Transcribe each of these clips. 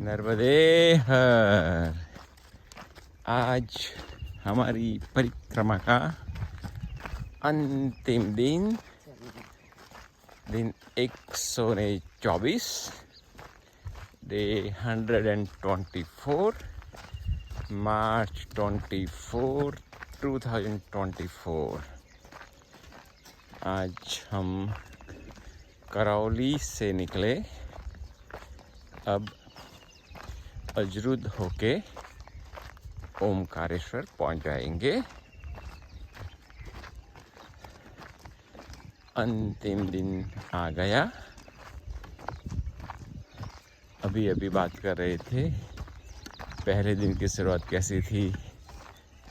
नर्मदे हर। आज हमारी परिक्रमा का अंतिम दिन, दिन 124, डे 124, मार्च 24, 2024। आज हम करौली से निकले, अब अजरुद होके ओमकारेश्वर पहुंच जाएंगे। अंतिम दिन आ गया। अभी अभी बात कर रहे थे पहले दिन की शुरुआत कैसी थी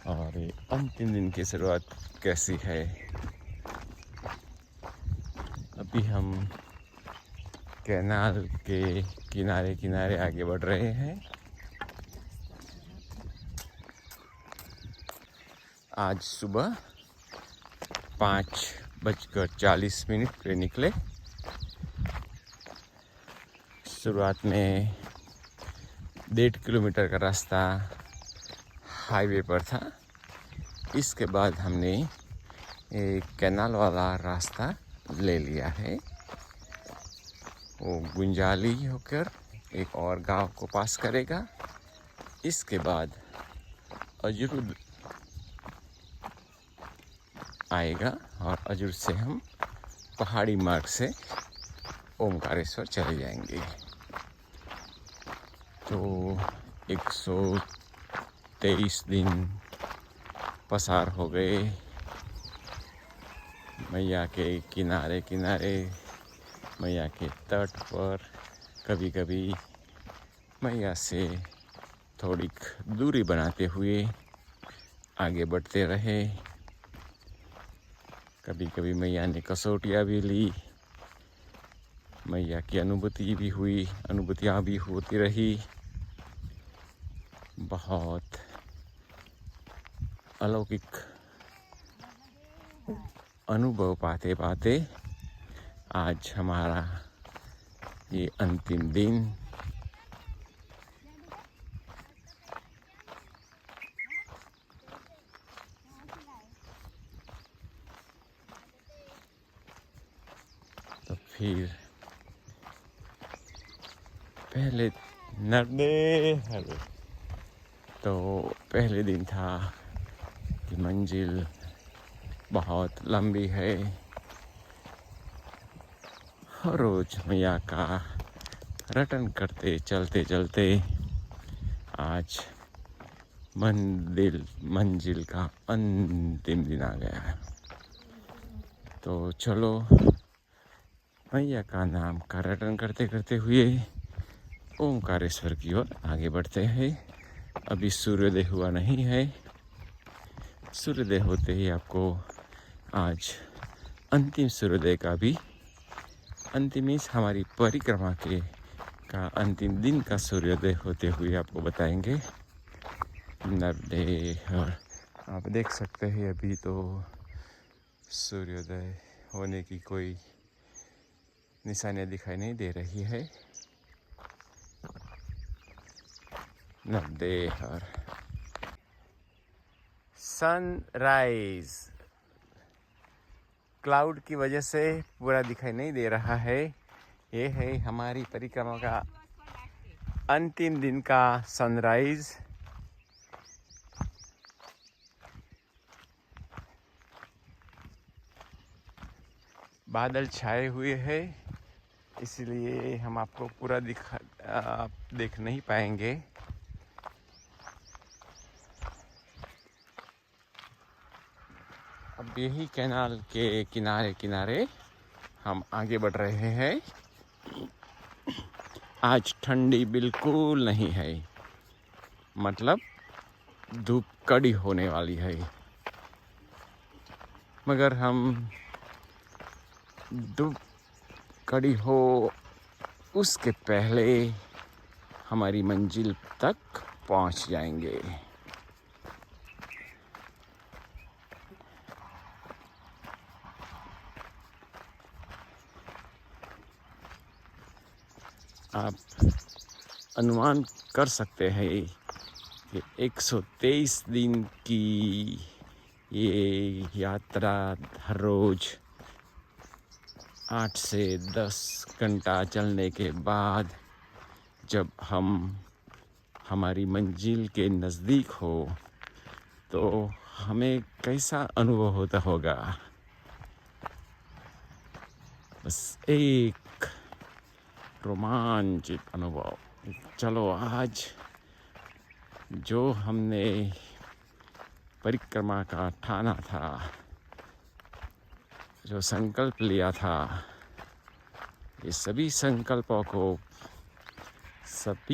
और अंतिम दिन की शुरुआत कैसी है। अभी हम कैनाल के किनारे किनारे आगे बढ़ रहे हैं। आज सुबह 5:40 पे निकले। शुरुआत में 1.5 किलोमीटर का रास्ता हाईवे पर था। इसके बाद हमने एक कैनाल वाला रास्ता ले लिया है। वो गुंजाली होकर एक और गांव को पास करेगा। इसके बाद अजरुद आएगा और अजरुद से हम पहाड़ी मार्ग से ओमकारेश्वर चले जाएंगे। तो 123 दिन पसार हो गए मैया के किनारे किनारे, मैया के तट पर। कभी कभी मैया से थोड़ी दूरी बनाते हुए आगे बढ़ते रहे। कभी कभी मैया ने कसौटियाँ भी ली, मैया की अनुभूतियाँ भी होती रही। बहुत अलौकिक अनुभव पाते पाते आज हमारा ये अंतिम दिन। तो फिर पहले पहले दिन था कि मंजिल बहुत लंबी है। हर रोज मैया का रटन करते चलते चलते आज मंजिल का अंतिम दिन आ गया है। तो चलो मैया का नाम का रटन करते करते हुए ओमकारेश्वर की ओर आगे बढ़ते हैं। अभी सूर्योदय हुआ नहीं है। सूर्योदय होते ही आपको आज अंतिम सूर्योदय का भी, अंतिम इस हमारी परिक्रमा का अंतिम दिन का सूर्योदय होते हुए आपको बताएंगे। नर्मदे हर। आप देख सकते हैं अभी तो सूर्योदय होने की कोई निशानियाँ दिखाई नहीं दे रही है। नर्मदे हर। सनराइज क्लाउड की वजह से पूरा दिखाई नहीं दे रहा है। ये है हमारी परिक्रमा का अंतिम दिन का सनराइज। बादल छाए हुए हैं, इसलिए हम आपको पूरा देख नहीं पाएंगे। अब यही कैनाल के किनारे किनारे हम आगे बढ़ रहे हैं। आज ठंडी बिल्कुल नहीं है, मतलब धूप कड़ी होने वाली है। मगर हम धूप कड़ी हो उसके पहले हमारी मंजिल तक पहुंच जाएंगे। आप अनुमान कर सकते हैं कि 123 दिन की ये यात्रा हर रोज 8 से 10 घंटा चलने के बाद जब हम हमारी मंजिल के नज़दीक हो तो हमें कैसा अनुभव होता होगा। बस एक रोमांचित अनुभव। चलो आज जो हमने परिक्रमा का ठाना था, जो संकल्प लिया था, ये सभी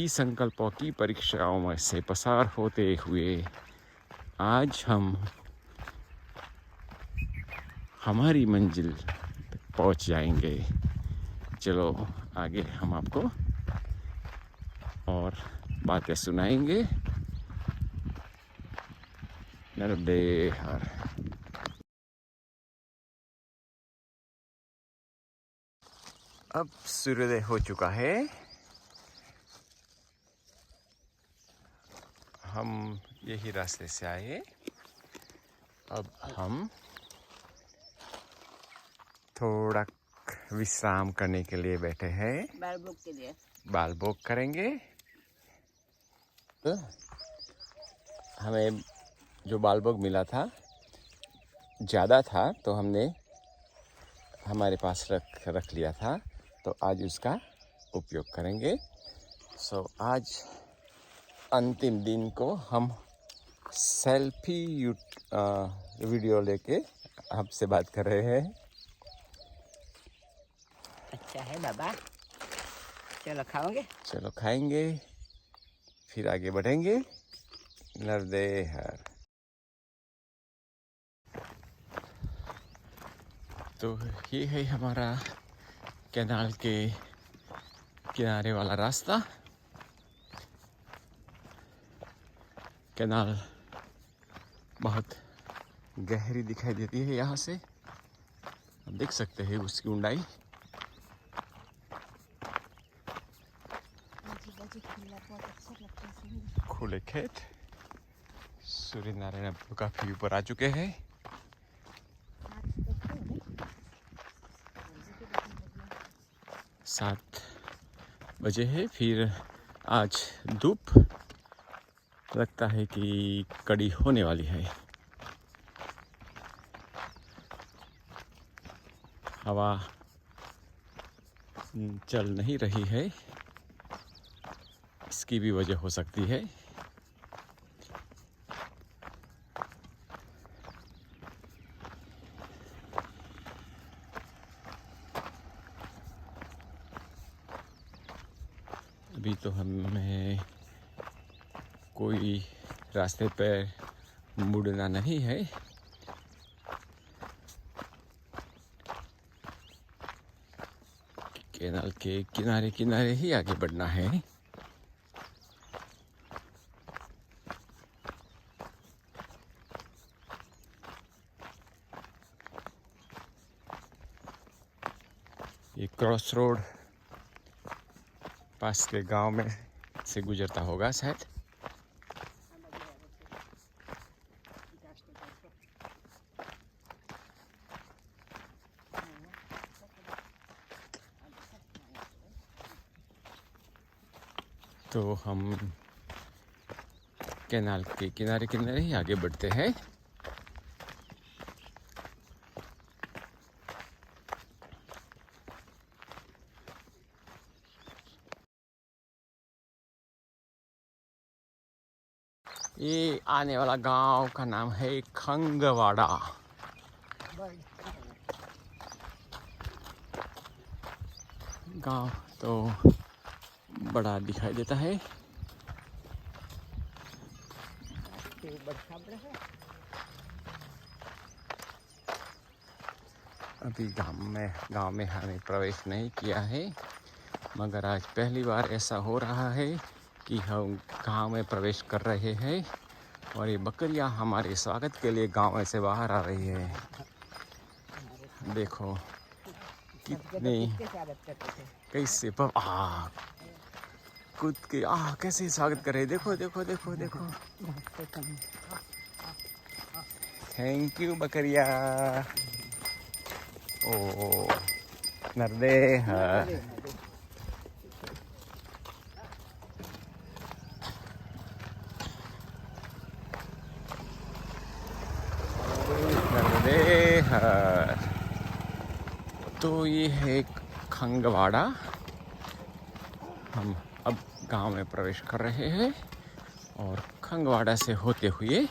संकल्पों की परीक्षाओं में से पसार होते हुए आज हम हमारी मंजिल तक पहुंच जाएंगे। चलो आगे हम आपको और बातें सुनाएंगे। नर्मदे हर। अब सूर्योदय हो चुका है। हम यही रास्ते से आए। अब हम थोड़ा विश्राम करने के लिए बैठे हैं। बाल भोग करेंगे। तो हमें जो बाल भोग मिला था ज़्यादा था तो हमने हमारे पास रख लिया था, तो आज उसका उपयोग करेंगे। आज अंतिम दिन को हम सेल्फी वीडियो लेके आपसे बात कर रहे हैं। अच्छा है बाबा, चलो खाओगे? चलो खाएंगे, फिर आगे बढ़ेंगे। नर्मदे हर। तो ये है हमारा कैनाल के किनारे वाला रास्ता। कैनाल बहुत गहरी दिखाई देती है यहाँ से, आप देख सकते हैं उसकी ऊंचाई। खुले खेत, सूर्य नारायण काफी ऊपर आ चुके हैं। 7 बजे है। फिर आज धूप लगता है कि कड़ी होने वाली है। हवा चल नहीं रही है, इसकी भी वजह हो सकती है। अभी तो हमें कोई रास्ते पर मुड़ना नहीं है। कैनाल के किनारे किनारे ही आगे बढ़ना है। ये क्रॉस रोड पास के गांव में से गुजरता होगा शायद। तो हम कैनाल के किनारे किनारे ही आगे बढ़ते हैं। ये आने वाला गांव का नाम है खंगवाड़ा। गांव तो बड़ा दिखाई देता है। अभी गांव में हमें प्रवेश नहीं किया है, मगर आज पहली बार ऐसा हो रहा है कि हम गांव में प्रवेश कर रहे हैं और ये बकरियां हमारे स्वागत के लिए गांव में से बाहर आ रही है। देखो कितनी कैसे कूद के कैसे स्वागत करे, देखो देखो देखो देखो। थैंक यू बकरिया। ओ नर्दे है। नर्मदे हर। तो ये है खंगवाड़ा। हम अब गांव में प्रवेश कर रहे हैं और खंगवाड़ा से होते हुए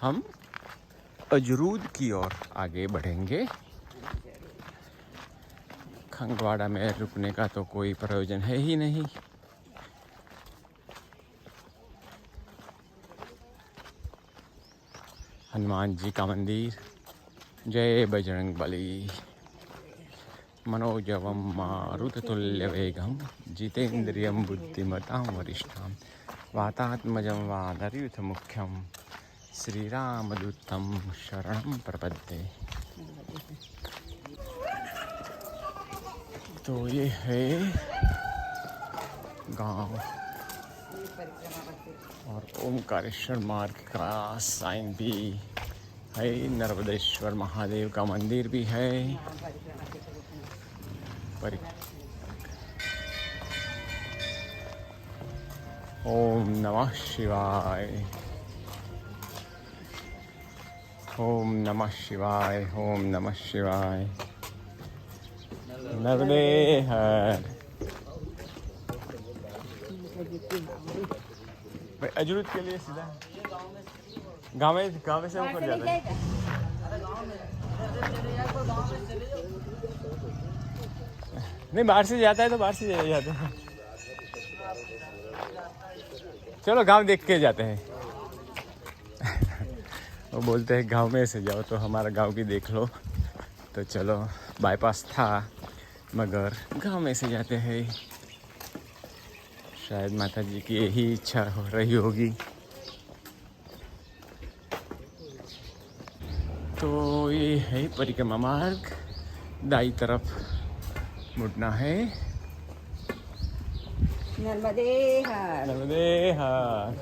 हम अजरूद की ओर आगे बढ़ेंगे। खंगवाड़ा में रुकने का तो कोई प्रयोजन है ही नहीं। हनुमान जी का मंदिर। जय बजरंग बली। मनोजवम मारुततुल्यवेगं जितेन्द्रियं बुद्धिमतां वरिष्ठं वातात्मजं वानरयूथमुख्यं श्रीरामदूतं शरणं प्रपद्ये। तो ये है गांव और ओमकारेश्वर मार्ग का साइन भी है। नर्मदेश्वर महादेव का मंदिर भी है। ओम नमः शिवाय। ओम नमः शिवाय। ओम नमः शिवाय। नर्मदे हर। भाई अजरूद के लिए सीधा गाँव में से ऊपर जाता है। नहीं, बाहर से जाता है तो बाहर से जाते हैं। चलो गांव देख के जाते हैं। वो बोलते हैं गांव में से जाओ, तो हमारा गांव की देख लो। तो चलो, बाईपास था मगर गांव में से जाते हैं। शायद माता जी की यही इच्छा हो रही होगी। तो ये है परिक्रमा मार्ग। दाई तरफ मुड़ना है। नर्मदे हर। नर्मदे हर।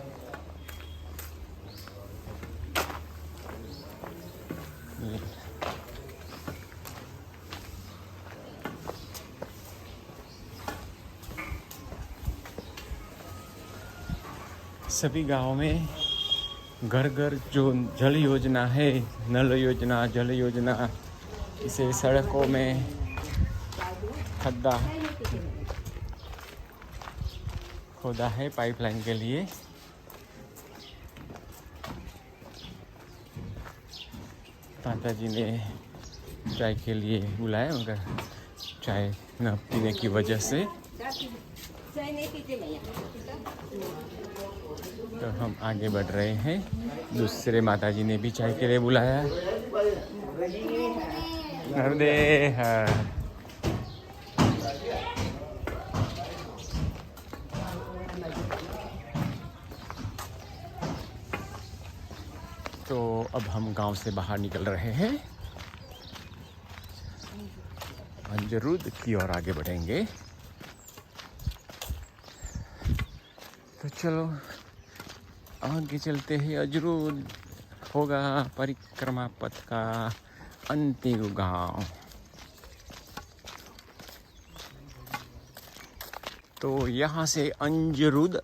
सभी गांव में घर घर जो जल योजना है, नल योजना, जल योजना, इसे सड़कों में खड्डा खोदा है पाइपलाइन के लिए। माता जी ने चाय के लिए बुलाया, मगर चाय न पीने की वजह से तो हम आगे बढ़ रहे हैं। दूसरे माता जी ने भी चाय के लिए बुलाया। नर्मदे हर। तो अब हम गांव से बाहर निकल रहे हैं। अंजरूद की ओर आगे बढ़ेंगे। तो चलो आगे चलते हैं। अजरूद होगा परिक्रमा पथ का अंतिम गांव। तो यहाँ से अंजरूद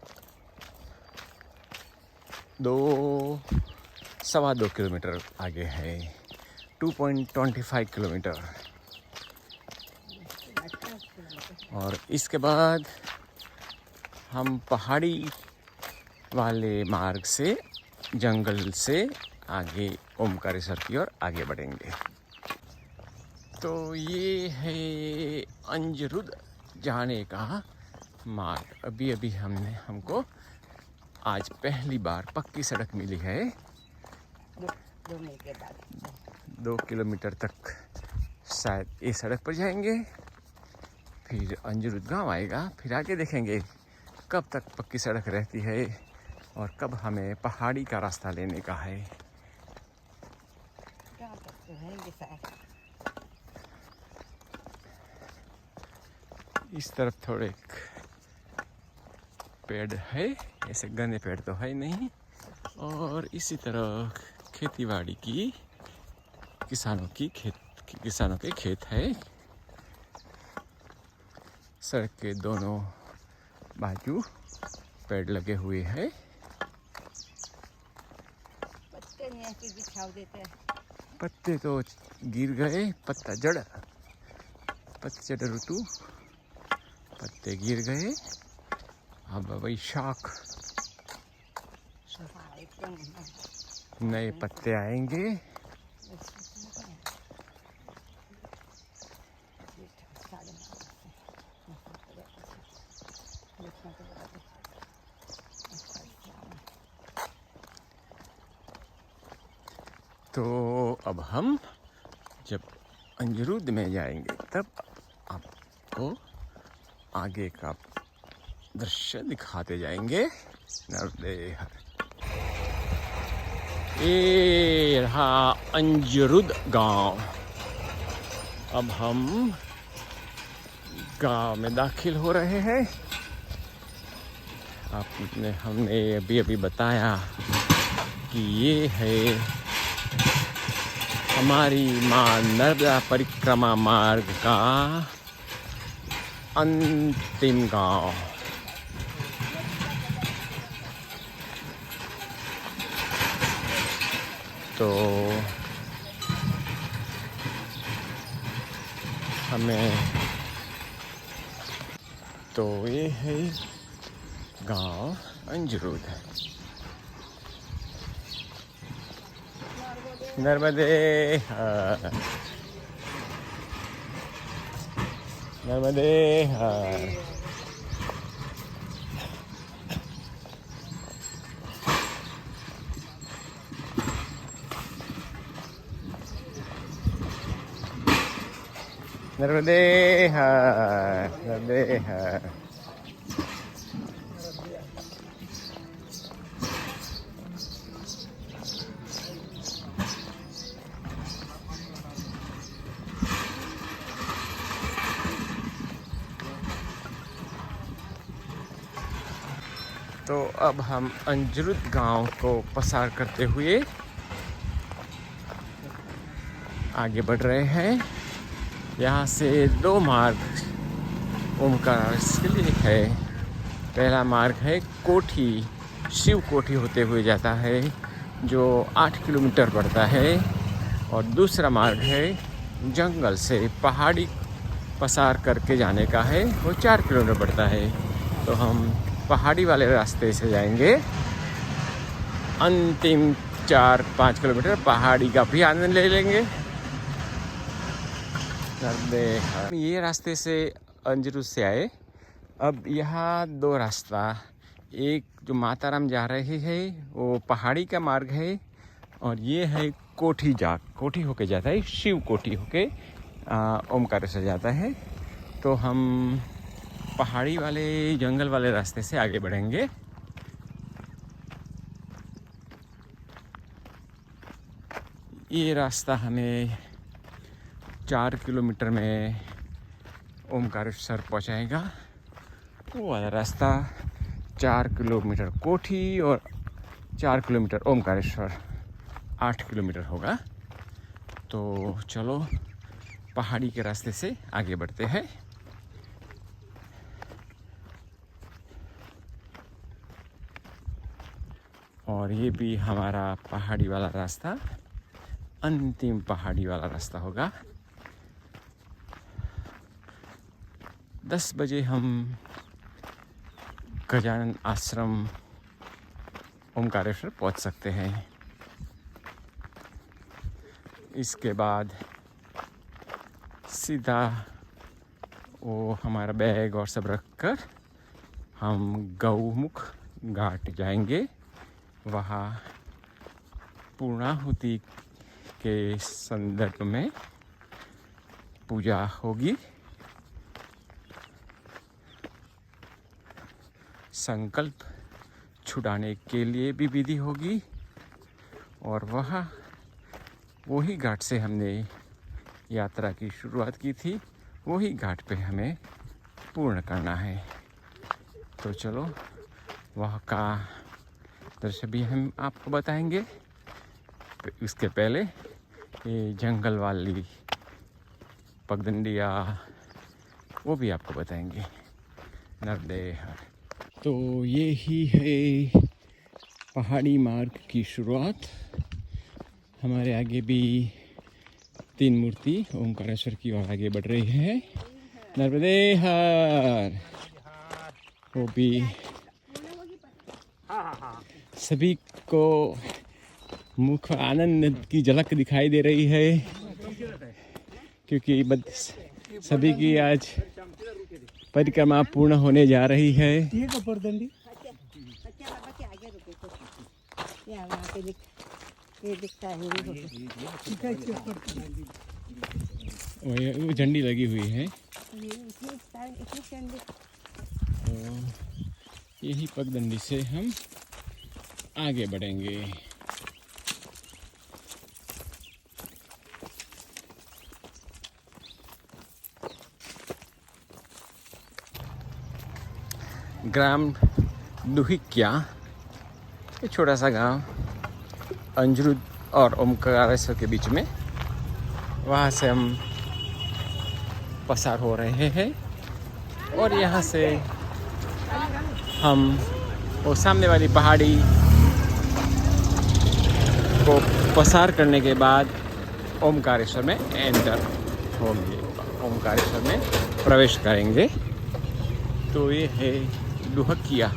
2.25 किलोमीटर आगे है। 2.25 किलोमीटर। और इसके बाद हम पहाड़ी वाले मार्ग से, जंगल से आगे ओमकारेश्वर की ओर आगे बढ़ेंगे। तो ये है अंजरूद जाने का मार्ग। अभी अभी हमको आज पहली बार पक्की सड़क मिली है। 2 किलोमीटर तक शायद ये सड़क पर जाएंगे, फिर अंजरूद गांव आएगा, फिर आगे देखेंगे कब तक पक्की सड़क रहती है और कब हमें पहाड़ी का रास्ता लेने का है। इस तरफ थोड़े पेड़ है, ऐसे घने पेड़ तो है नहीं। और इसी तरह खेतीबाड़ी की किसानों के खेत है। सड़क के दोनों बाजू पेड़ लगे हुए हैं। पत्ते नहीं ऐसे बिछाव देते हैं। पत्ते तो गिर गए, पतझड़ ऋतु, पत्ते गिर गए। अब वैशाख नए पत्ते आएंगे। तो अब हम जब अंजरूद में जाएंगे तब आपको आगे का दृश्य दिखाते जाएंगे। नर्मदे हर। ये रहा अंजरूद गांव। अब हम गांव में दाखिल हो रहे हैं। हमने अभी बताया कि ये है हमारी माँ नर्मदा परिक्रमा मार्ग का अंतिम गांव। तो ये है गांव अंजरूद। नर्मदे हर, नर्मदे हर। नर्मदे हर, नर्मदे हर। तो अब हम अंजरूद गांव को पसार करते हुए आगे बढ़ रहे हैं। यहाँ से दो मार्ग ओमकार के लिए है। पहला मार्ग है कोठी, शिव कोठी होते हुए जाता है, जो 8 किलोमीटर पड़ता है। और दूसरा मार्ग है जंगल से पहाड़ी पसार करके जाने का है, वो 4 किलोमीटर पड़ता है। तो हम पहाड़ी वाले रास्ते से जाएंगे। अंतिम 4-5 किलोमीटर पहाड़ी का भी आनंद ले लेंगे। ये रास्ते से अंजरूद से आए। अब यहाँ दो रास्ता, एक जो माताराम जा रही है वो पहाड़ी का मार्ग है, और ये है कोठी होके जाता है, शिव कोठी होके ओमकार से जाता है। तो हम पहाड़ी वाले जंगल वाले रास्ते से आगे बढ़ेंगे। ये रास्ता हमें 4 किलोमीटर में ओमकारेश्वर पहुंचाएगा। वो वाला रास्ता 4 किलोमीटर कोठी और 4 किलोमीटर ओमकारेश्वर, 8 किलोमीटर होगा। तो चलो पहाड़ी के रास्ते से आगे बढ़ते हैं। और ये भी हमारा पहाड़ी वाला रास्ता, अंतिम पहाड़ी वाला रास्ता होगा। 10 बजे हम गजानन आश्रम ओमकारेश्वर पहुंच सकते हैं। इसके बाद सीधा वो हमारा बैग और सब रखकर हम गौमुख घाट जाएंगे। वहाँ पूर्णाहुति के संदर्भ में पूजा होगी। संकल्प छुड़ाने के लिए भी विधि होगी। और वही घाट से हमने यात्रा की शुरुआत की थी, वही घाट पे हमें पूर्ण करना है। तो चलो वहाँ का दृश्य भी हम आपको बताएंगे। उसके पहले ये जंगल वाली पगडंडिया वो भी आपको बताएंगे नरदेहर। तो ये ही है पहाड़ी मार्ग की शुरुआत। हमारे आगे भी 3 मूर्ति ओंकारेश्वर की ओर आगे बढ़ रही है। नर्मदे हर वो भी सभी को मुख आनंद की झलक दिखाई दे रही है, क्योंकि सभी की आज परिक्रमा पूर्ण होने जा रही है। वो झंडी लगी हुई है। तो यही पगडंडी से हम आगे बढ़ेंगे। ग्राम दुहिक्या, ये छोटा सा गांव अंजरू और ओमकारेश्वर के बीच में, वहाँ से हम पसार हो रहे हैं। और यहाँ से हम वो सामने वाली पहाड़ी को पसार करने के बाद ओमकारेश्वर में एंटर होंगे, ओमकारेश्वर में प्रवेश करेंगे। तो ये है दुहकिया।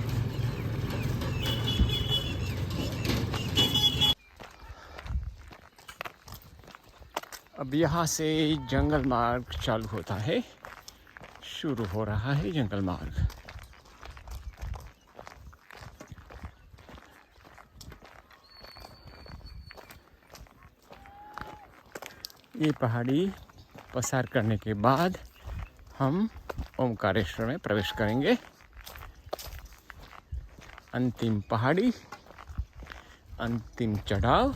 अब यहाँ से जंगल मार्ग चालू होता है, शुरू हो रहा है जंगल मार्ग। ये पहाड़ी पसार करने के बाद हम ओमकारेश्वर में प्रवेश करेंगे। अंतिम पहाड़ी, अंतिम चढ़ाव।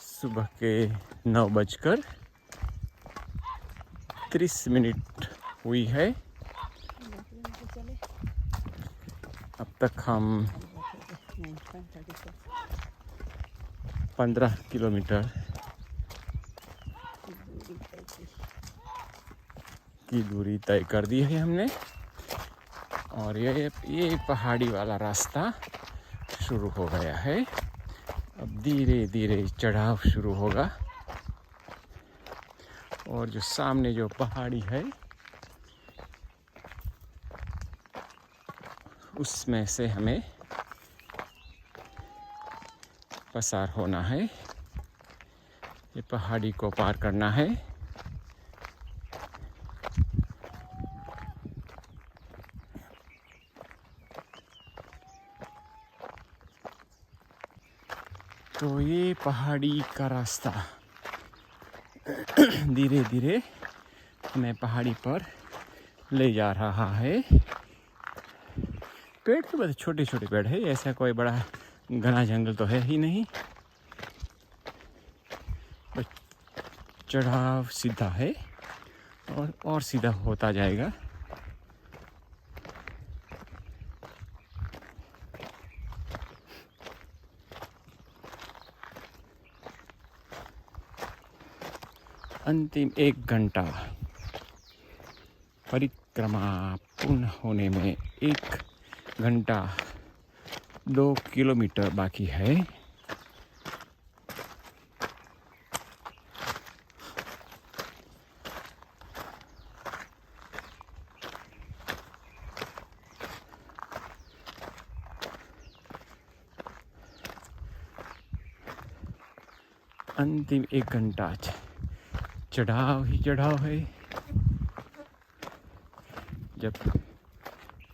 सुबह के 9:30 हुई है। अब तक हम 15 किलोमीटर की दूरी तय कर दी है हमने। और ये पहाड़ी वाला रास्ता शुरू हो गया है। अब धीरे धीरे चढ़ाव शुरू होगा। और जो सामने जो पहाड़ी है उसमें से हमें पसार होना है। ये पहाड़ी को पार करना है। तो ये पहाड़ी का रास्ता धीरे धीरे हमें पहाड़ी पर ले जा रहा है। पेड़ तो बस छोटे छोटे पेड़ है, ऐसा कोई बड़ा घना जंगल तो है ही नहीं। बस चढ़ाव सीधा है और सीधा होता जाएगा। अंतिम 1 घंटा परिक्रमा पूर्ण होने में 1 घंटा 2 किलोमीटर बाकी है। अंतिम 1 घंटा चढ़ाव ही चढ़ाव है। जब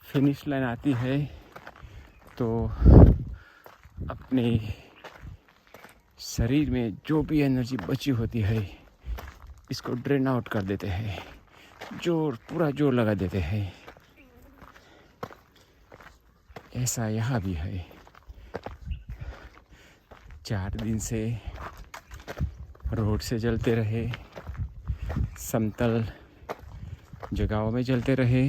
फिनिश लाइन आती है तो अपने शरीर में जो भी एनर्जी बची होती है इसको ड्रेन आउट कर देते हैं, पूरा जोर लगा देते हैं। ऐसा यहाँ भी है। 4 दिन से रोड से चलते रहे, समतल जगहों में चलते रहे।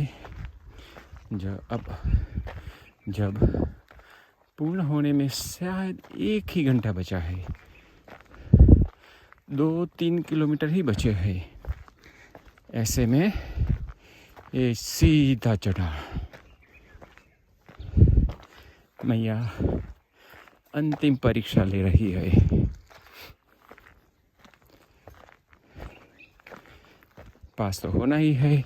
जब पूर्ण होने में शायद 1 ही घंटा बचा है, 2-3 किलोमीटर ही बचे हैं, ऐसे में ये सीधा चढ़ा। मैया अंतिम परीक्षा ले रही है। पास तो होना ही है।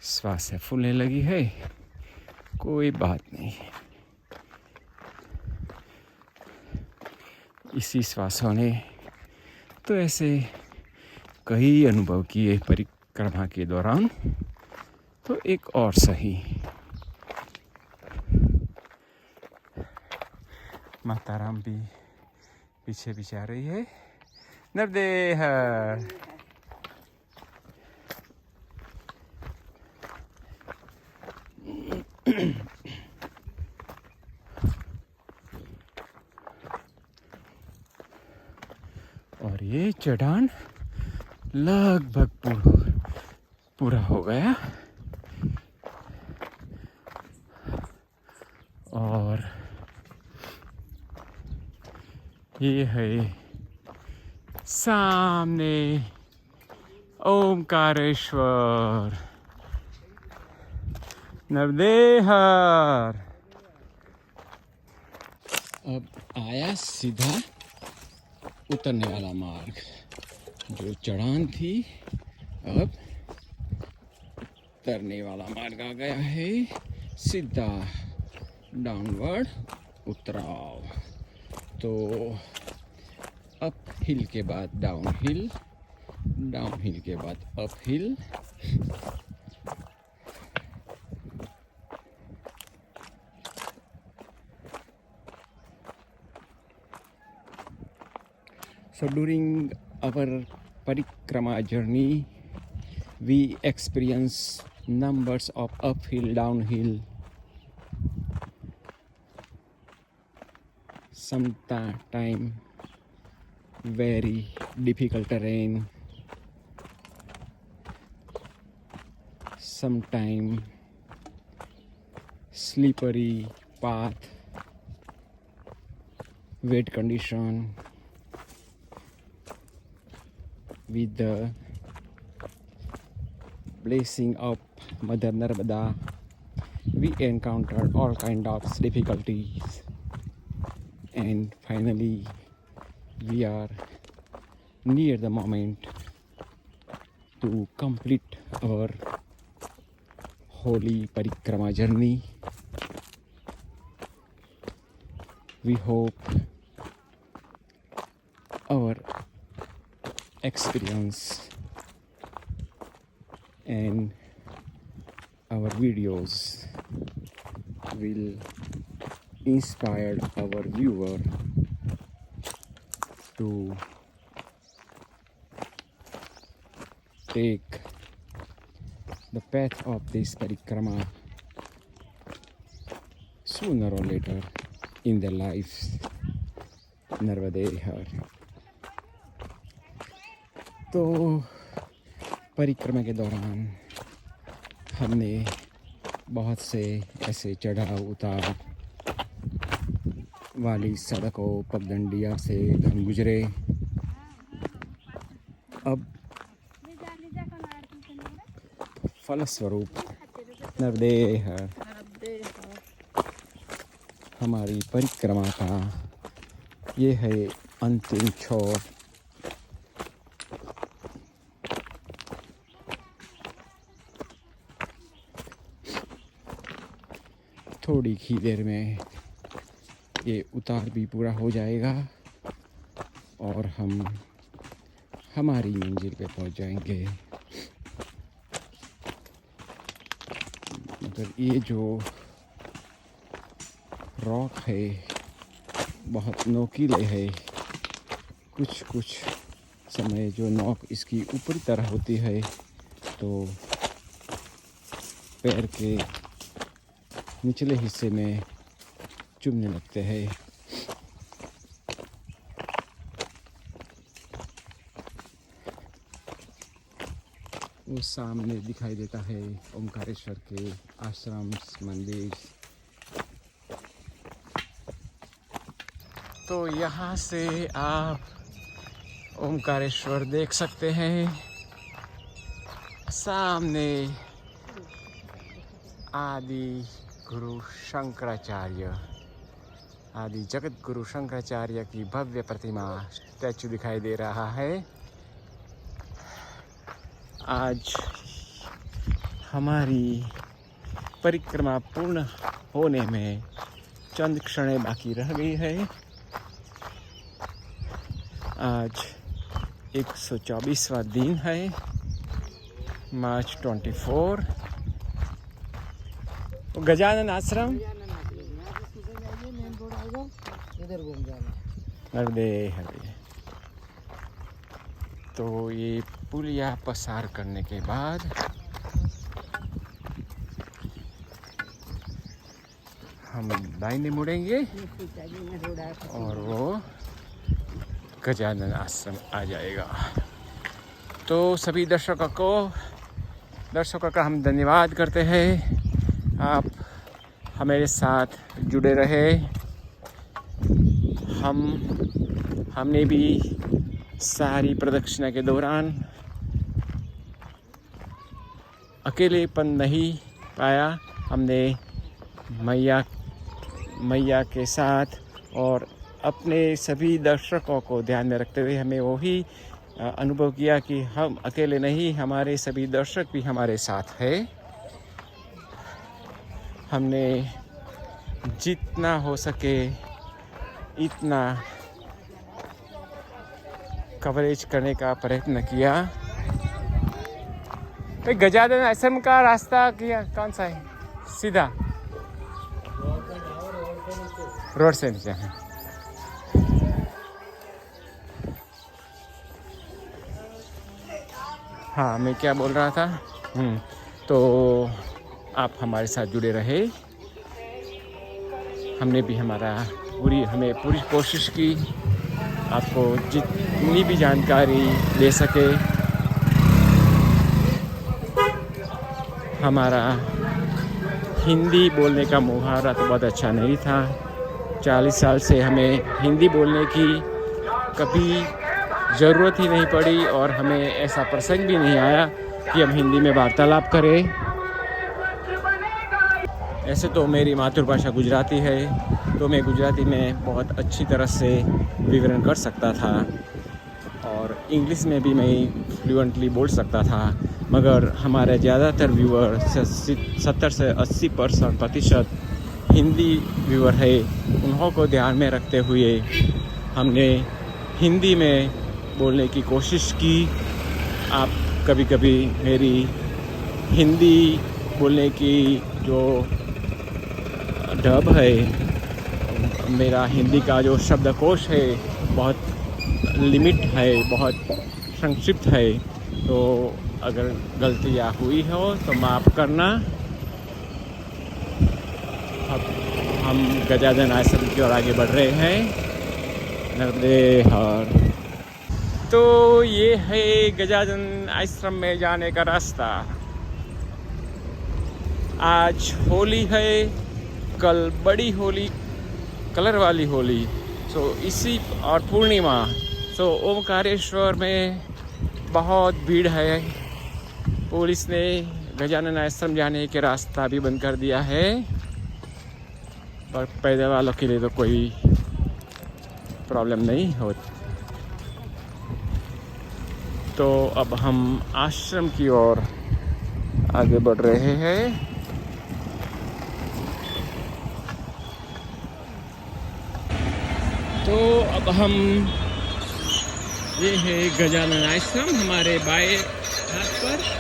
श्वास से फूलने लगी है, कोई बात नहीं। इसी श्वासों ने तो ऐसे कई अनुभव किए परिक्रमा के दौरान, तो एक और सही। माता राम भी पीछे पीछे आ रही है। नर्मदे हर। और ये चढ़ान लगभग पूरा हो गया। और ये है सामने ओमकारेश्वर, नर्मदे हर। अब आया सीधा उतरने वाला मार्ग। जो चढ़ान थी, अब उतरने वाला मार्ग आ गया है। सीधा डाउनवर्ड उतराव। तो अप हिल के बाद डाउन हिल, डाउन हिल के बाद up hill. So during our parikrama journey, we experience numbers of uphill, downhill, sometime very difficult terrain, sometime slippery path, wet condition. With the blessing of Mother Narmada, we encountered all kind of difficulties, and finally we are near the moment to complete our holy parikrama journey. We hope our experience and our videos will inspire our viewer to take the path of this parikrama sooner or later in their lives. Narmade Har. तो परिक्रमा के दौरान हमने बहुत से ऐसे चढ़ाव उतार वाली सड़कों, पगडंडिया से हम गुजरे। अब फलस्वरूप नर्मदे हर हमारी परिक्रमा का ये है अंतिम छोर। थोड़ी ही देर में ये उतार भी पूरा हो जाएगा और हम हमारी मंजिल पे पहुंच जाएंगे। मगर ये जो रॉक है बहुत नोकीले है। कुछ समय जो नोक इसकी ऊपरी तरह होती है तो पैर के निचले हिस्से में चुभने लगते हैं। वो सामने दिखाई देता है ओमकारेश्वर के आश्रम मंदिर। तो यहाँ से आप ओमकारेश्वर देख सकते हैं। सामने आदि गुरु शंकराचार्य, आदि जगत गुरु शंकराचार्य की भव्य प्रतिमा स्टैचू दिखाई दे रहा है। आज हमारी परिक्रमा पूर्ण होने में चंद क्षणें बाकी रह गई है। आज 124वां दिन है, मार्च 24। गजानन आश्रम इधर घूम जाना। हृदय हृदय। तो ये पुलिया पसार करने के बाद हम दाहिने मुड़ेंगे और वो गजानन आश्रम आ जाएगा। तो सभी दर्शकों का हम धन्यवाद करते हैं। आप हमारे साथ जुड़े रहे। हमने भी सारी प्रदक्षिणा के दौरान अकेलेपन नहीं पाया। हमने मैया के साथ और अपने सभी दर्शकों को ध्यान में रखते हुए हमें वही अनुभव किया कि हम अकेले नहीं, हमारे सभी दर्शक भी हमारे साथ है। हमने जितना हो सके इतना कवरेज करने का प्रयत्न किया। भाई गजानन आश्रम का रास्ता क्या कौन सा है? सीधा रोड से नीचे है। हाँ, मैं क्या बोल रहा था? तो आप हमारे साथ जुड़े रहे। हमने भी हमें पूरी कोशिश की आपको जितनी भी जानकारी दे सके। हमारा हिंदी बोलने का मुहावरा तो बहुत अच्छा नहीं था। 40 साल से हमें हिंदी बोलने की कभी ज़रूरत ही नहीं पड़ी और हमें ऐसा प्रसंग भी नहीं आया कि हम हिंदी में वार्तालाप करें। ऐसे तो मेरी मातृभाषा गुजराती है, तो मैं गुजराती में बहुत अच्छी तरह से विवरण कर सकता था और इंग्लिश में भी मैं फ्लुएंटली बोल सकता था। मगर हमारे ज़्यादातर व्यूअर 70 से 80% हिंदी व्यूअर है। उन्हों को ध्यान में रखते हुए हमने हिंदी में बोलने की कोशिश की। आप कभी कभी मेरी हिंदी बोलने की जो ढब है, मेरा हिंदी का जो शब्दकोश है बहुत लिमिट है, बहुत संक्षिप्त है। तो अगर गलतियाँ हुई हो तो माफ़ करना। अब हम गजानन आश्रम की ओर आगे बढ़ रहे हैं। नर्मदे हर। तो ये है गजानन आश्रम में जाने का रास्ता। आज होली है, कल बड़ी होली, कलर वाली होली, इसी और पूर्णिमा। ओमकारेश्वर में बहुत भीड़ है। पुलिस ने गजानन आश्रम जाने के रास्ता भी बंद कर दिया है, पर पैदल वालों के लिए तो कोई प्रॉब्लम नहीं होती। तो अब हम आश्रम की ओर आगे बढ़ रहे हैं। तो अब हम, ये है गजानन आश्रम हमारे बाएं हाथ पर।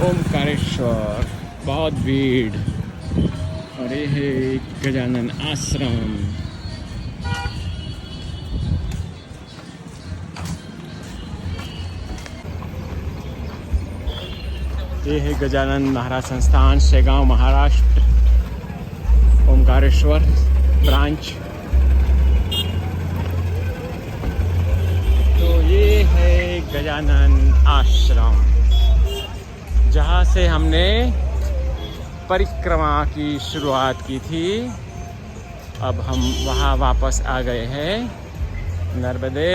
ओमकारेश्वर, बहुत भीड़। और ये है गजानन आश्रम। ये है गजानन महाराज संस्थान शेगांव महाराष्ट्र, ओमकारेश्वर ब्रांच। तो ये है गजानन आश्रम, जहाँ से हमने परिक्रमा की शुरुआत की थी। अब हम वहाँ वापस आ गए हैं। नर्मदे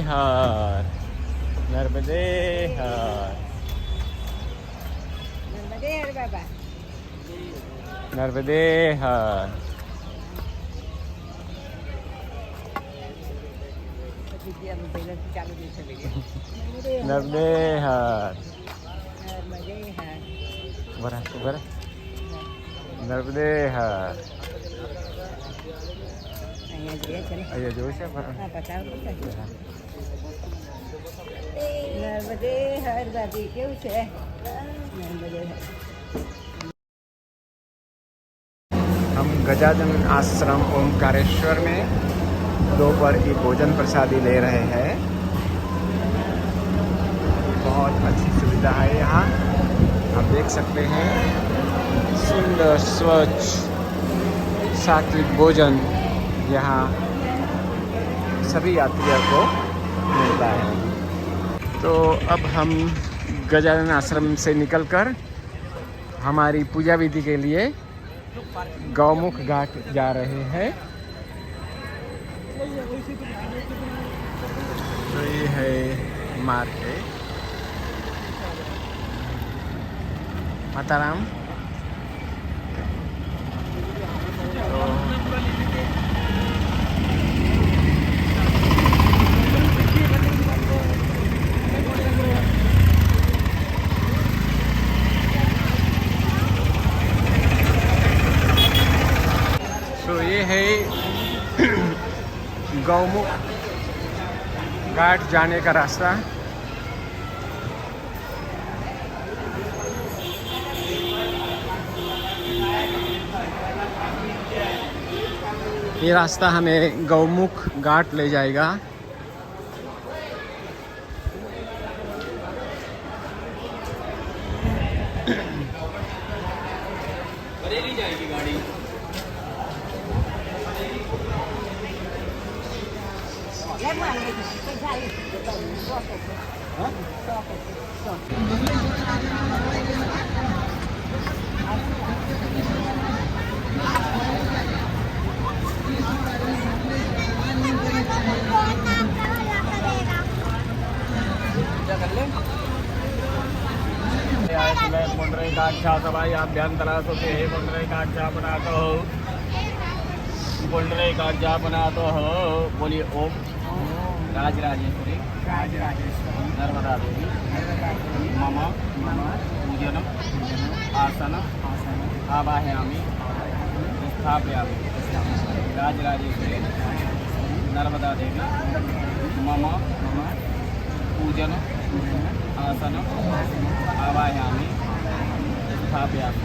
हर, नर्मदे हर, नर्मदे हर बाबा, नर्मदे हर। नर्मदे हर, नर्मदे हर, बरा नर्मदे हर। અહીંયા જોઈએ છે ને અહીંયા જોયું છે બરા? હા પચાવ નર્મદે હર દાદી કેવું છે નર્મદે હર। हम गजानन आश्रम ओमकारेश्वर में दोपहर की भोजन प्रसादी ले रहे हैं। बहुत अच्छी सुविधा है यहाँ, आप देख सकते हैं। सुंदर स्वच्छ सात्विक भोजन यहाँ सभी यात्रियों को मिलता है। तो अब हम गजानन आश्रम से निकलकर हमारी पूजा विधि के लिए गौमुख घाट जा रहे हैं। तो ये है मार्केट माताराम। तो ये है गौमुख घाट जाने का रास्ता। ये रास्ता हमें गौमुख घाट ले जाएगा। बरेली जाएगी गाड़ी। पुंडरीकाक्षा सभाई अभ्यंतरा सुखे हे पुंडरीकाक्षा बनातो हो, पुंडरीकाक्षा बनातो हो। बोलिए ओम राजराजेश्वरी नर्मदा देवी मम पूजनम आसनम आवाहयामि स्थापयामि। राजराजेश्वरी नर्मदा देवी मम पूजनम आसनम आवाहयामि स्थापयामि।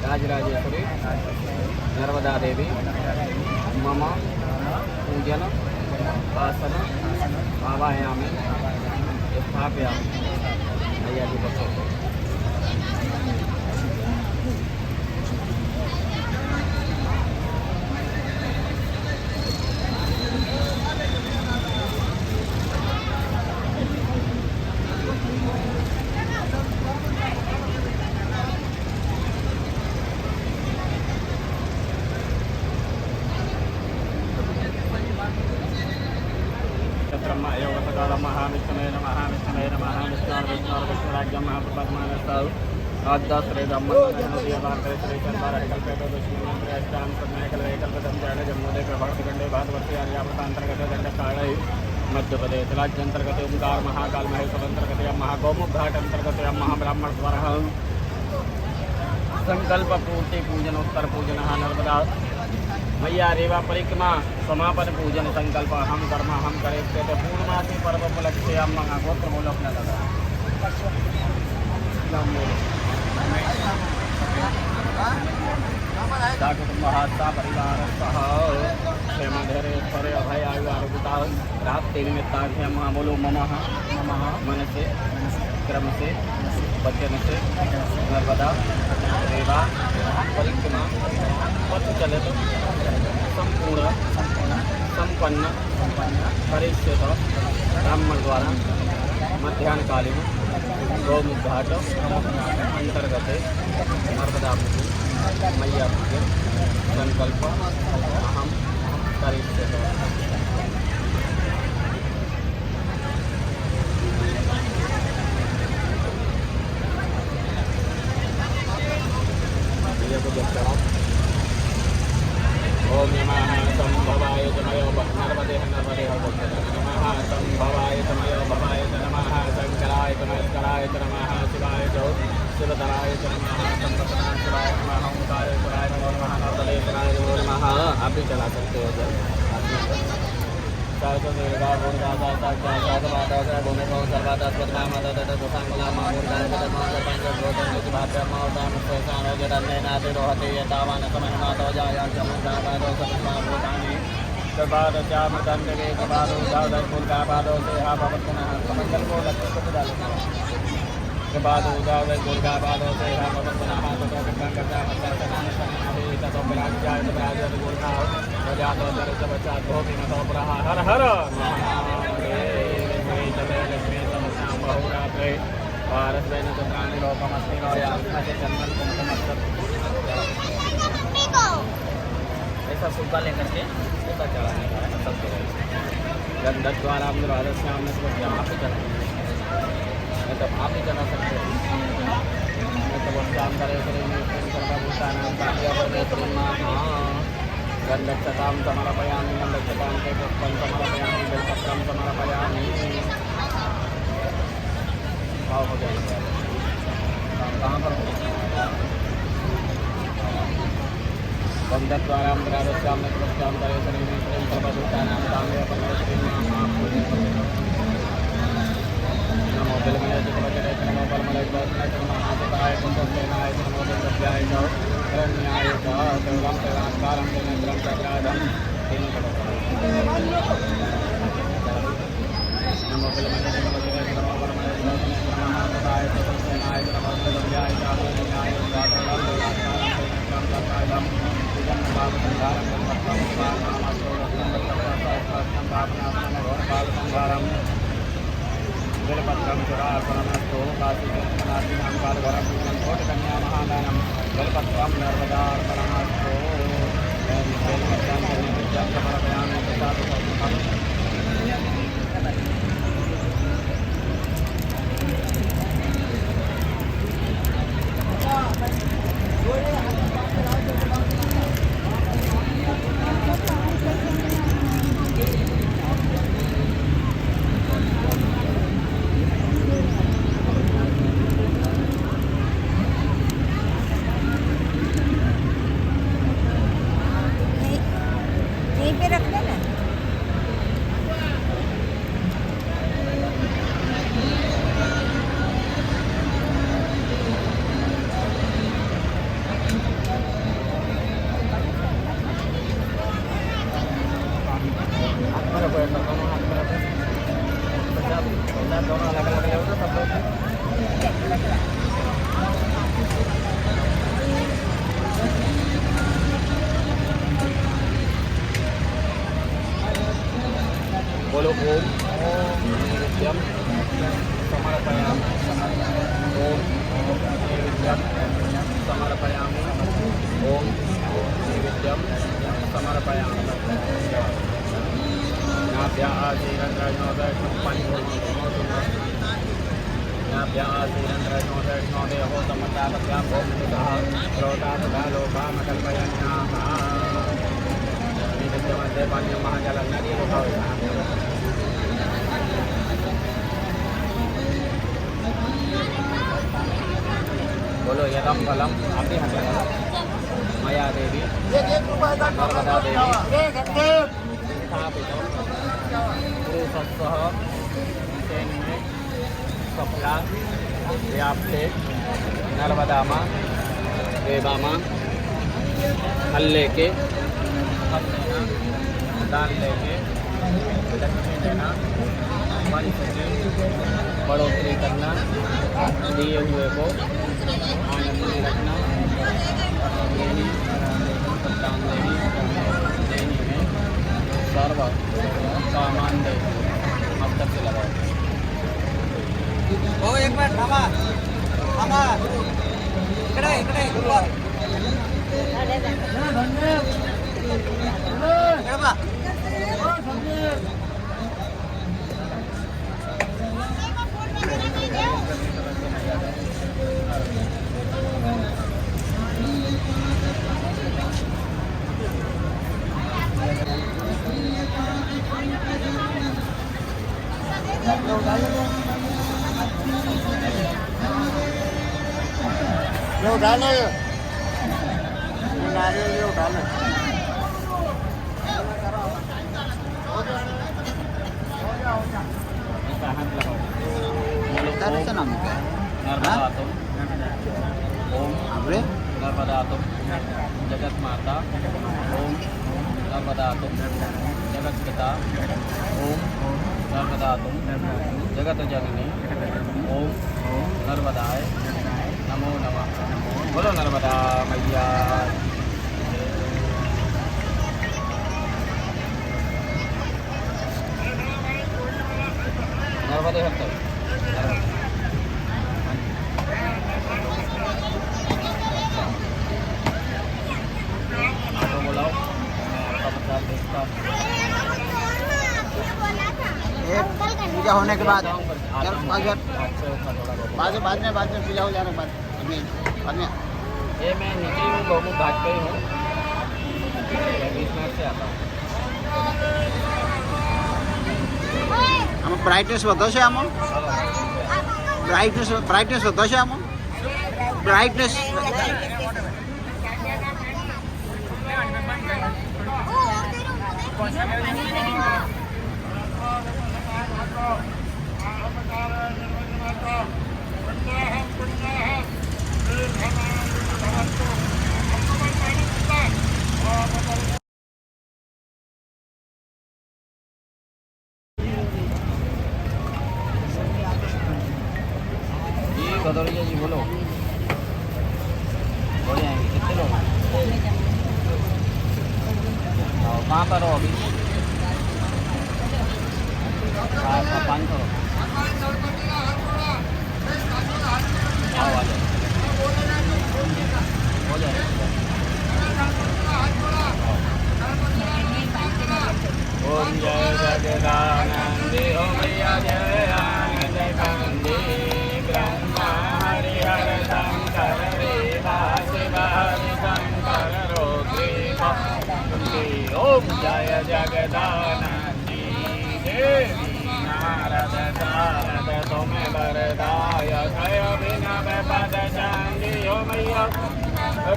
राजराजेश्वरी नर्मदा देवी मम पूजनम आसनम आवाहयामि स्थापयामि। भैया जी बसो। महाविष्णवे नमः विष्णवे नमः विष्णुराज्यं महाप्रपद्मानस्तौ आद्दाश्रय ब्रह्मण्य श्री चंद्रारः कल्पेतो दुष्मन्त्रयश्चां सन्मयकलये कल्पतं जड जम्मूदे प्रभातिखण्डे भारतवर्षे आर्यावर्तान्तर्गते दण्डकाळे मध्यप्रदेश राज्यांतर्गते ओंकार महाकाल महेश्वरांतर्गते महागौमुख घाट अंतर्गते महाब्राह्मण द्वारा संकल्प पूर्ति पूजनोत्तर पूजन नर्मदा मैया रेवा परिक्रमा समापन पूजन संकल्प हम कर्म हम करे तो पूर्णमासी पर्व उपलक्ष्य हम गोत्र बोलो अपना दादा कुटुंबहात्सा परिवार सह क्षेम धैर्य स्वर अभय आयु आरोग्यता प्राप्ति निमित्ताभ्याम बोलो मम मन से क्रम से वचन से नर्मदा रेवा परिक्रमा पथ चलित संपूर्ण संपन्न परिष्कृत ब्राह्मण द्वारा मध्याह्न कालीन गौमुखघाट अंतर्गत नर्मदा मैया पूजन संकल्प अहम करिष्यामि। ओम नमः संभवाय तमयो नर्मदे नर्मदे नमः संभवाय तमयो भवाय नमः शंकराय तमस्कराय नमः शिवाय जो शिवधराय नमः संपतनाय शिवाय नमः ओंकाराय नमः नर्मदे नमः। आप भी चला सकते हो जब हर हर ऐसा सूखा लेकर के ऐसा चलाने का है सब जगह गंधक द्वारा आप राजस्थान में तो यहाँ पे चलाएंगे नहीं तो आप ही चला सकते हो। तो वो काम करे गंधक्षतां समर्पयामि गंधक्षतां ते पुष्पं समर्पयामि बेलपत्रं समर्पयामि। भाव हो गया कहाँ पर गंधक द्वारा राजस्थान में प्रस्ताव करे शरीर प्रेम सर्वभूतानां साम्य नमो बिलमय चित्रवचने नमो परमलय नमो महादेवाय कुंभसेनाय नमो देव्याय नमो रण्याय केवलं तेनाकारं तेनेत्रं चक्रादं नमो बिलमय चित्रवचने नमो परमलय नमो महादेवाय कुंभसेनाय नमो देव्याय नमो रण्याय केवलं तेनाकारं चक्रादं बेलपत्रं चुरार्पणमस्तु काशीनाथीनां कालभरं कोटिकन्या महादानं बेलपत्रं नर्मदार्पणमस्तु बेलपत्रं नैवेद्यं समर्पयामि प्रसादं बोलो ओम नैवेद्यम समर्पयामि ओम नैवेद्यम समर्पयामि ओम नैवेद्यम समर्पयामि नाभ्या आशीरन्द्रयोदय हो समताभ्यां ओम सुधः क्रोधाः लोभामकल्पयन्याः नैवेद्यमध्ये पानीय महाजलं नदी बोलो यदम फलम आपके हाथ लगा माया देवी नर्मदा देवी स्थापित पुरुषस्सह सैन्य सफला व्याप्ते नर्मदा माँ देवा माँ हल लेके दान लेके लक्ष्मी देना, वंश की बढ़ोतरी करना, दिए हुए को आनंद में रखना, देनी संतान देनी में सर्व सामान दे। अब तक से लगाओ। ओ एक मिनट थांबा थांबा इकडे इकडे वर इकडे बा ये उठा लो ये नारियल ये उठा लो हाथ लगाओ। नर्मदा नाम क्या नर्मदातुम ओम आपरे नर्मदातुम जगत माता ओम नर्मदातुम जगत पिता ओम नर्मदातुम जगत जननी ओम नर्मदाय नमो नमः। बोलो नर्मदा मैया। नर्मदे हंसो आपको बुलाओ, मैं आपका प्रसाद देखता हूँ। पूजा होने के बाद बाद बाद में पूजा हो जाने के बाद में ये मैं नीचे हूँ, गौमुख घाट पे ही हूँ, मैं 20 मिनट से आता हूँ। આમાં બ્રાઇટનેસ વધો છે આમાં બ્રાઇટનેસ વધો છે આમાં બ્રાઇટનેસ भदौरिया जी बोलो, बोले आएंगे कितने लोग हैं? कहाँ पर हो अभी? 500 आओ आ जाओ, हो जाएगा। ओम जय जगदानंदी ओम मैया जय आनंद कंदी ब्रह्मा हरिहर शंकर रेवा शिव हरि शंकर रोगी ओम जय जगदानंदी देवी नारद शारद तुम वरदाय जय विनव पद चंडी ओ मैया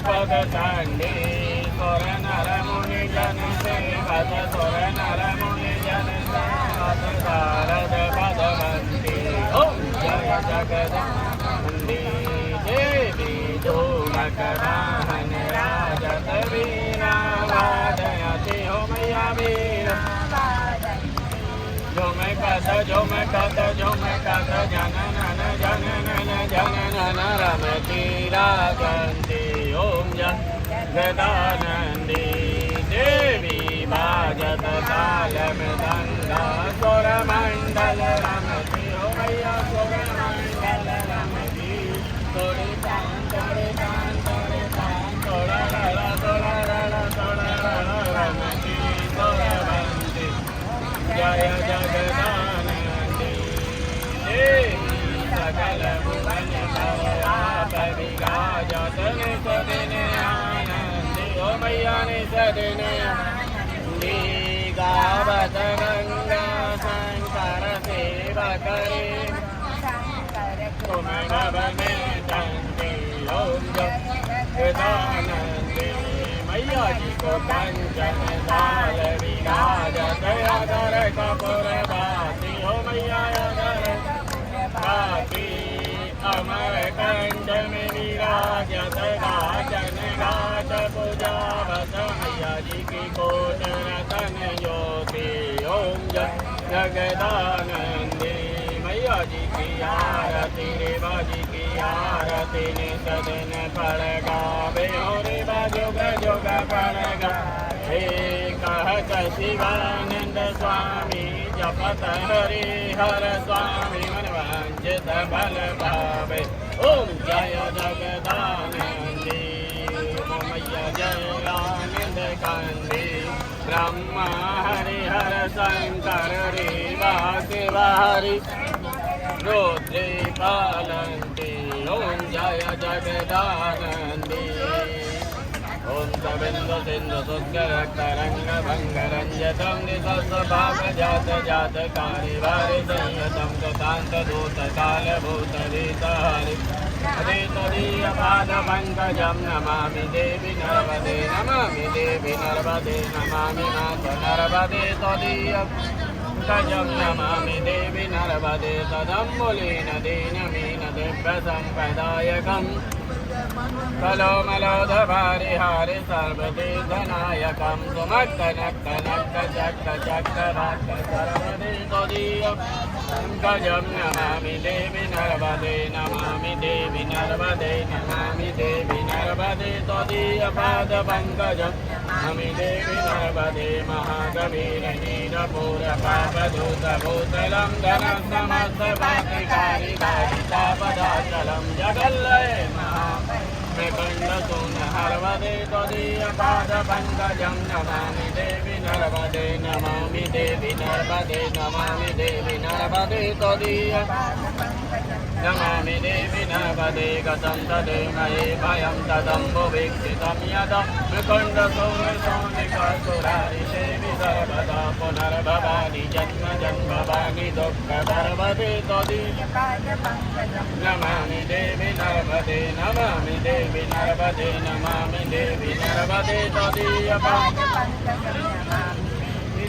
पद चंडी सुर नर मुनि जन सेवक सुर नर मुनि जन सेवक शारद पदवंती ओम जय जगदानंदी देवी धूमक वाहन राजत वीणा वादयति हो मैया वीणा जो मैं कथ जनन जनन रमती रागंती ओम जगदानंदी देवी बाजत ताल मृदंगा सुर मंडल रमती हो मैया सुर मंडल रमती तोड़े तान रमती तोड़वंती जय जगदानंदी देवी सकल भुवन आप विराजत निसदिन आनंदी ओ मैया निसदिन गावत गंगा शंकर सेवक रे तुम भव में चंदी ओम जगदानंदी मैया जी को कंचन लाल विराजत अगर कपूर बाती हो मैया अगर बाती अमर कंठ में विराजत गाजन गाज पूजा बस मैया जी की कोट रतन ज्योति ओम ओम जगदानंदी मैया जी की आरती रे बाजी की आरती ने सदन फल गावे रे बाजो गजो का फल गावे कहत शिवानंद स्वामी जपत हरि हर स्वामी मन वांछित फल पावे ओम जय जगदानंदी मैया जय आनंद कांदी ब्रह्मा हरि हर शंकर रे वासुदेवा हरि रुद्रे पालन्ति ओम जय जगदानंदी ओम गोविंद सिंधु सुस्कर तरंग भंग रंजतम निस्वभाव जात जात कारी वारि संयतम कांत दूत काल भूत हरि हरे तदीय पाद पंकजम नमामि देवी नर्मदे नमामि देवी नर्मदे नमामि मात नर्मदे तदीय पंकजम नमामि देवी नर्मदे तदम्बुलीन दीनमीन दिव्य संपदायकम् कलो मलोध भारि हारि सर्वतीर्थनायकं सुमक्क नक्क नक्क चक्क चक्क भक्क सर्वदे तदीय पंकजं नमामि देवी नर्मदे नमामि देवी नर्मदे नमामि देवी नर्मदे तदीय पाद पंकजं नमामि देवी नर्मदे महागवीर नीरपूर पापदूत भूतलं धनं समस्त भातिकारी तापदाचलं जगल्लये कंडसून हरवदे तदीय पाद पंकजं नमामि देवी नर्मदे नमामि देवी नर्मदे नमामि देवी नर्मदे तदीय नमामि देवी नर्मदे गतं तदे मये भयं तदम्बुवीक्षितं यदा कंडसून सोनिकासुरारि देवी सर्वदा पुनर्भवानि जन्म जन्मवानि दुःखधर्मदे तदीय नमामि देवी नर्मदे नमामि देवी नर्मदे नमामि देवी नर्मदे तदीय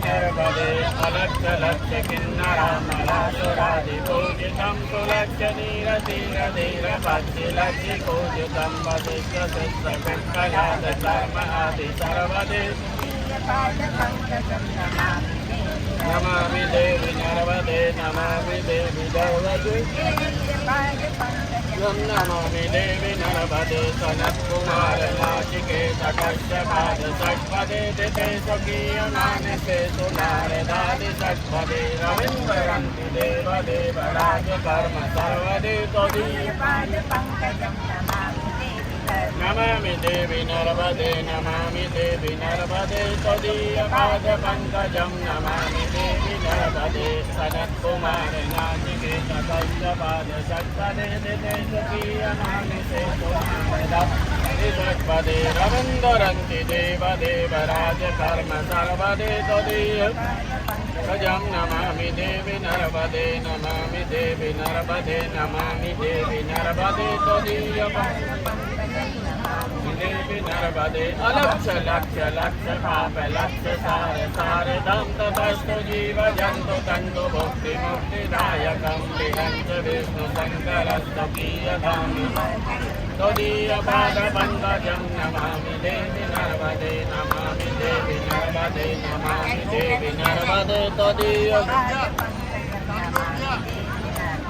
नर्मदे अलक्ष लक्ष किन्नरामलासुरादि पूजितं सुलक्ष नीर धीर धीर भक्ति लक्ष्य पूजितं वसिष्ठ शिष्ट पिप्पलाद कर्म आदि सर्वदे नमामि देवी नर्मदे नमामि देवी नर्मदे नमामि देवी नर्मदे सनत कुमार नाचिकेत कश्यपाद षट्पदे दिते स्वकीय मानसे सुनारदादि षट्पदे रविन्द्रन्ति देव देव राज कर्म सर्वदे तदीय नमामि देवी नर्मदे नमामि देवी नर्मदे तदीय पाद पंकजं नमामि देवी नर्मदे सनत कुमार नाचिकेत कश्यपाद षट्पदे दिते स्वकीय मानसे सुनारदादि षट्पदे रविन्द्रन्ति देव देव राज कर्म सर्वदे तदीय पंकजं नमामि देवी नर्मदे नमामि देवी नर्मदे नमामि देवी नर्मदे तदीय देवी नर्मदे अलक्ष लक्ष लक्ष पाप लक्ष सार सार दम तपस्तु जीव जंतु तंतु भुक्ति मुक्तिदायकं विहंस विष्णु शंकरस्तुकीयधामि तदीय पाद पंकजं नमामि देवी नर्मदे नमामि देवी नर्मदे नमामि देवी नर्मदे तदीय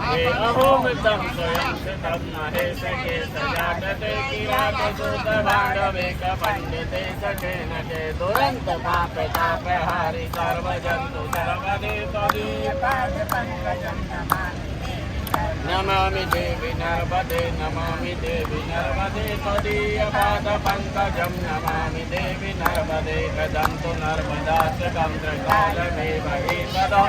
अहोमितं स्वयं सितं महेश केश जातते किरात सुत भाण्डवेक पंडिते सखेन के दुरंत पाप ताप हारि सर्व जंतु सर्वदे तदीय पाद पंकजं नमामि देवी नर्मदे नमामि देवी नर्मदे तदीय पाद पंकजं नमामि देवी नर्मदे कदन्तु नर्मदास्यकं त्रिकालमेव एतदा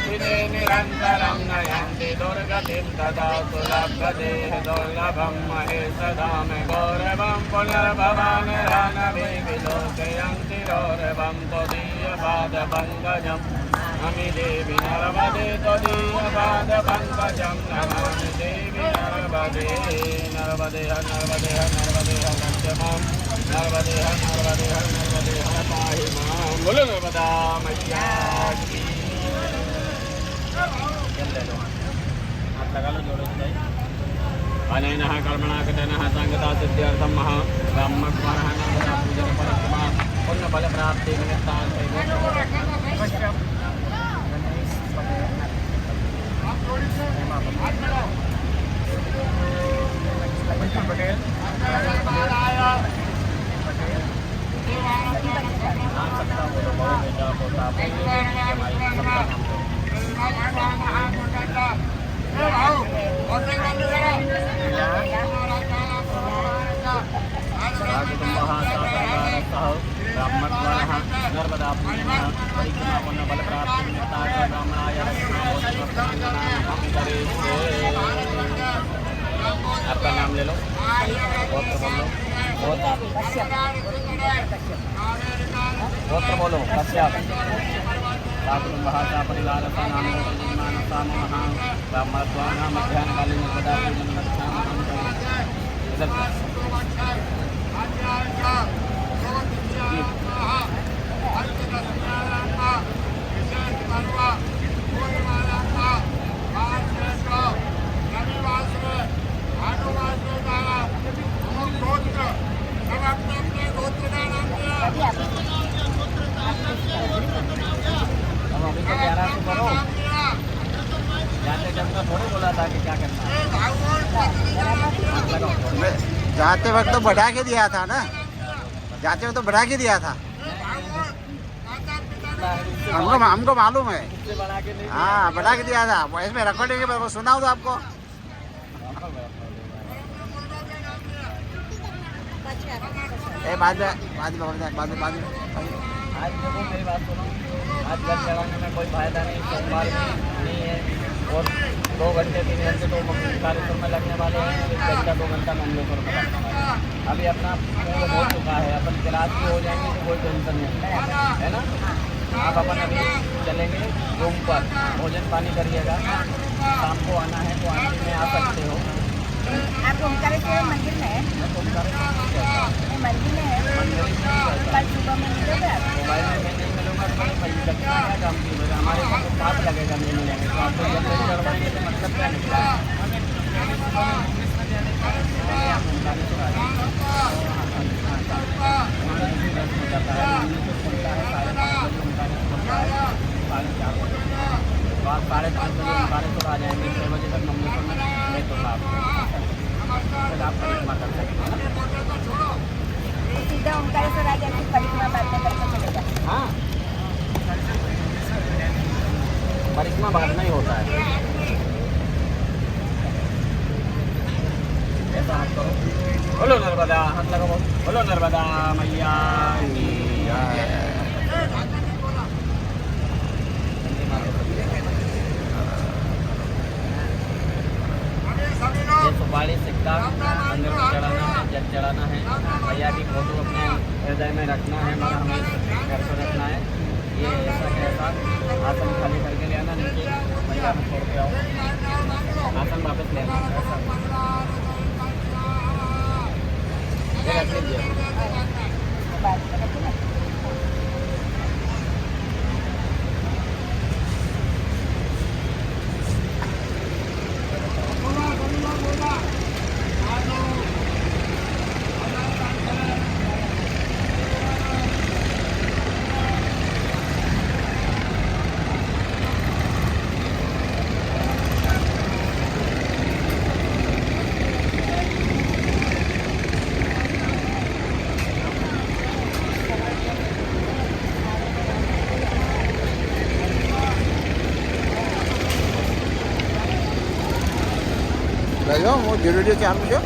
विदे निरन्तरं नयन्ति दुर्गतिं तदा सुलभते दुर्लभं महेशधाम गौरवं पुनर्भवान् रानवे विलोकयन्ति गौरवं तदीय पाद पंकजं नमामि देवी नर्मदे तदीय पाद पंकजं नमामि देवी नर्मदे नर्मदे नर्मदे नर्मदे नमः नर्मदे नर्मदे नर्मदे पाहि मां बोलो नर्मदा मैया की अनेनः कर्मणा कथनः संगता सिद्ध्यर्थं महा ब्रह्मकुमारः नर्मदा पूजन परस्मा पुण्यफलप्राप्ति निमित्तान् आपका नाम ले लो, गोत्र बोल लो, गोत्र बोलो, कश्यप। भाषा परिवार का नाम मध्यान्हकालीन अभी तो 11 से करो, जाते जब का थोड़ी बोला था कि क्या करना है। जाते वक्त तो बढ़ा के दिया था ना, जाते वक्त तो बढ़ा के दिया था, हमको मालूम है। हाँ बढ़ा के दिया था, इसमें रिकॉर्डिंग के बाद सुनाऊँ तो आपको। बाद में आज देखो मेरी बात सुनो, आज घर चलाने में कोई फायदा नहीं, सोमवार नहीं है और 2 घंटे 3 घंटे तो कार्यक्रम में लगने वाले हैं, 1 घंटा 2 घंटा में हम लोग लगने वाले हैं। अभी अपना पूरा हो चुका है, अपन क्लास भी हो जाएंगे तो कोई टेंशन नहीं है ना। आप अपन अभी चलेंगे रूम पर, भोजन पानी करिएगा, शाम को आना है तो आने में आ सकते हो। आप ओमकारेश्वर मंदिर में है? मंदिर में है, कल सुबह में मिलोगे आप? मोबाइल में मैं नहीं मिलूँगा तो मैं पैसे लगता है, काम की वजह हमारे पास पास लगेगा नहीं मिलेंगे तो आपको जनरेट करवाएंगे तो मतलब क्या निकला। आप 5:30 बजे हमारे तो आ जाएंगे, 6 बजे तक हम लोग नहीं तो आप परिक्रमा कर सकते हैं। सीधा ओमकारेश्वर आ जाए, परिक्रमा बाद में करके चलेगा। हाँ परिक्रमा बाद में ही होता है। ऐसा हाथ करो, बोलो नर्मदा, हाथ लगाओ, बोलो नर्मदा मैया की जय। ये सुपारी सिक्का मंदिर में चढ़ाना है, जल चढ़ाना है, भैया की फोटो अपने हृदय में रखना है, हमारा हमें घर पर रखना है। ये ऐसा कैसा आसन खाली करके ले आना, नीचे भैया को छोड़ के आओ, आसन वापस ले आना। ये रख लीजिए। वो जरूरी है मुझे।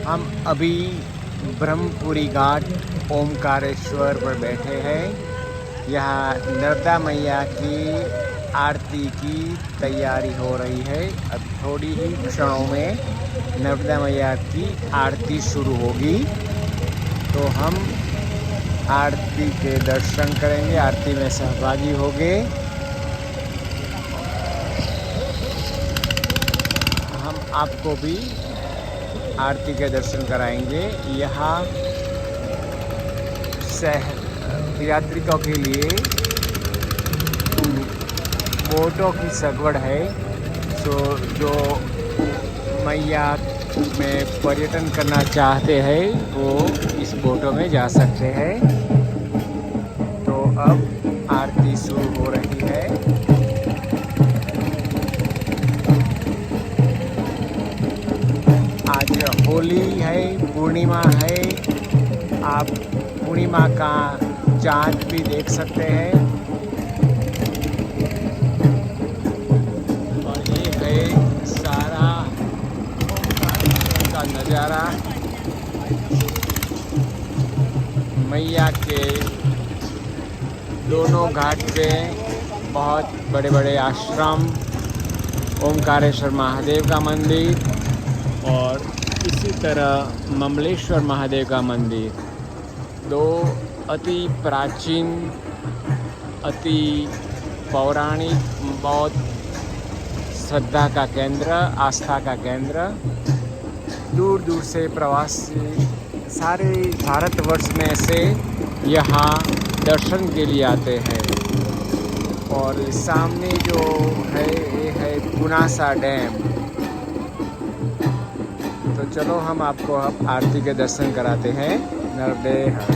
हम अभी ब्रह्मपुरी घाट ओमकारेश्वर पर बैठे हैं। यहाँ नर्मदा मैया की आरती की तैयारी हो रही है। अब थोड़ी ही क्षणों में नर्मदा मैया की आरती शुरू होगी, तो हम आरती के दर्शन करेंगे, आरती में सहभागी होंगे। हम आपको भी आरती के दर्शन कराएंगे। यहाँ यात्रिकों के लिए बोटों की सगवड़ है, तो जो मैया में पर्यटन करना चाहते हैं वो इस बोटों में जा सकते हैं। तो अब आरती शुरू हो रही है। आज होली है, पूर्णिमा है। आप पूर्णिमा का चाँद भी देख सकते हैं। और ये है सारा का नज़ारा। मैया के दोनों घाट पे बहुत बड़े बड़े आश्रम, ओमकारेश्वर महादेव का मंदिर और इसी तरह ममलेश्वर महादेव का मंदिर, दो अति प्राचीन, अति पौराणिक, बहुत श्रद्धा का केंद्र, आस्था का केंद्र। दूर दूर से प्रवासी सारे भारतवर्ष में से यहाँ दर्शन के लिए आते हैं। और सामने जो है ये है पुनासा डैम। तो चलो हम आपको अब आरती के दर्शन कराते हैं। नर्मदे हर।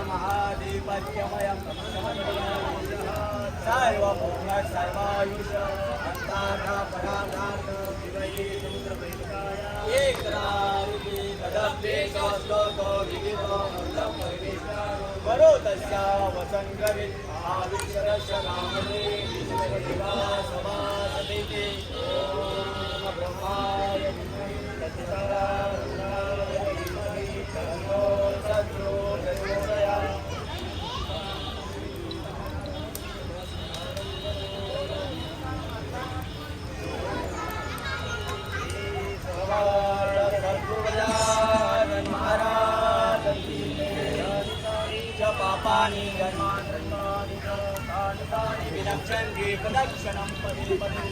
महाधिपत्यमयं सर्वभूम सर्वायुष अंतारा पराधार्थ विवये सूत्रपरिकाय एकरारुके कदम्बे शास्त्रोतो विविधो मुक्तं परिवेष्टारो करो तस्या वसंगवित् आविश्वरस्य कामने विश्वदेवा समासते ओम ब्रह्माय विद्महे तत्सवितुर्वरेण्यं तन्नो सत्यो प्रचोदयात् पापानि कर्माणि तानि विनक्षन्ति प्रदक्षिणं पदे पदे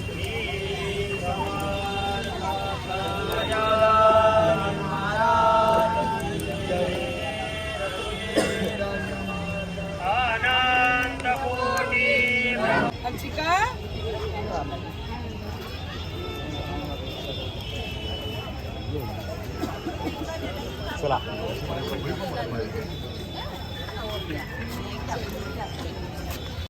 चला